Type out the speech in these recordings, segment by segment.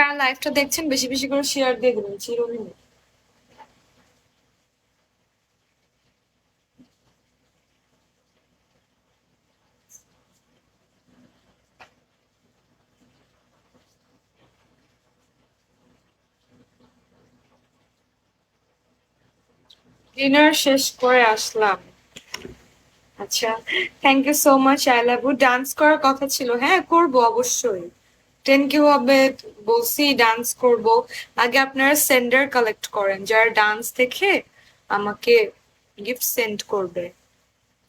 যারা লাইভটা দেখছেন বেশি বেশি করে শেয়ার দিয়ে দেবেন চিরদিন। ডিনার শেষ করে আসলাম। আচ্ছা, thank you so much. I love you. Dance করার কথা ছিল, হ্যাঁ করব অবশ্যই। 10K হবে বলছি, ডান্স করব। আগে আপনারা সেন্ডার কালেক্ট করেন, যারা ডান্স দেখে আমাকে গিফট সেন্ড করবে।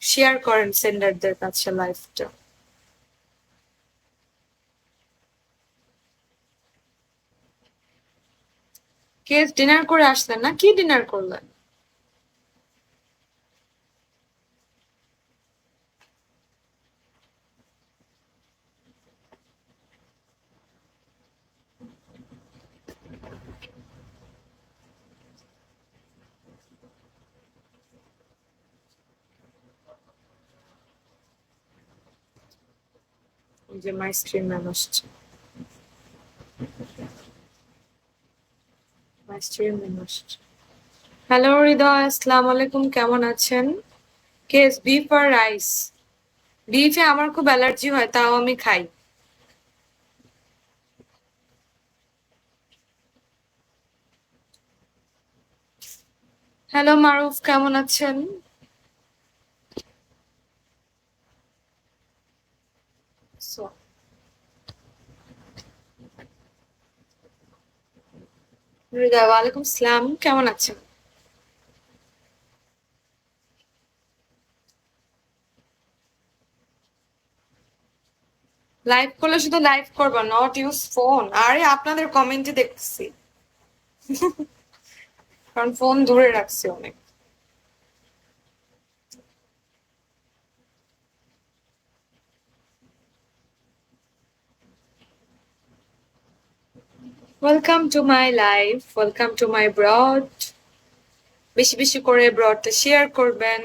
শেয়ার করেন সেন্ডারদের কাছে লাইভটা। কে ডিনার করে আসলেন না? কি ডিনার করলেন? ওই যে মাই স্ট্রিম ম্যাম আসছে, মাই স্ট্রিম ম্যাম আসছে। হ্যালো হৃদয়, আসসালামু আলাইকুম, কেমন আছেন? কেস বিফ আর রাইস? বিফে আমার খুব অ্যালার্জি হয়, তাও আমি খাই। হ্যালো মারুফ, কেমন আছেন? So, হৃদয়, ওয়ালাইকুম সালাম, কেমন আছেন? লাইভ করলে শুধু লাইভ করবা, নট ইউজ ফোন। আরে আপনাদের কমেন্টে দেখছি, কারণ ফোন দূরে রাখছি অনেক। Welcome to my live, welcome to my broad. বেশি বেশি করে ব্রডটা শেয়ার করবেন।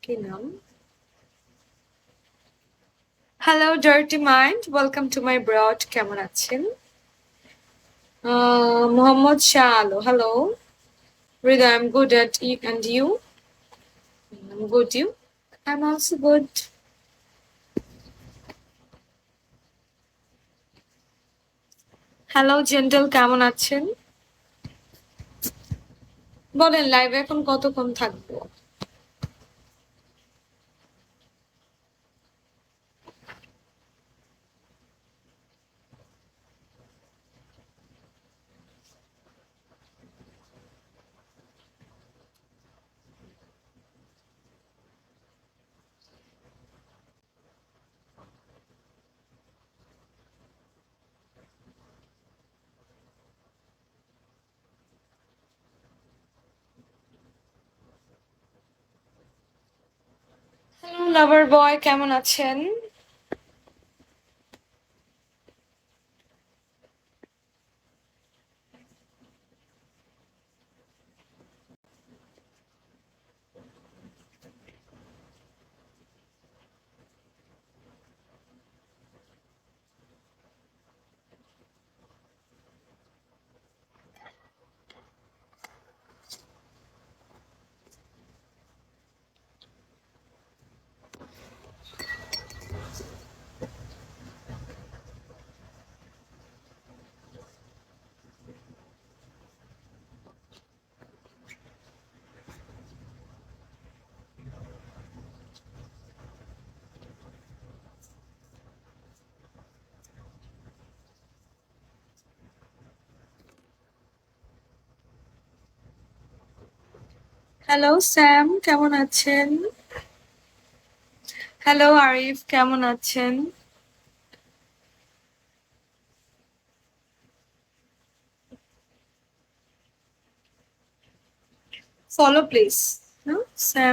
কি নাম? Hello dirty mind, welcome to my broad, কেমন আছেন? Mohammad Shah Alo, hello. Hridoy, I'm good at you, and you? I'm good, you? I'm also good. Hello gentle, কেমন আছেন? বলেন লাইভে এখন কতক্ষণ থাকবো? হ্যালো লাভার বয়, কেমন আছেন? হ্যালো স্যাম, কেমন আছেন? হ্যালো আরিফ, কেমন আছেন? Follow please. স্যাম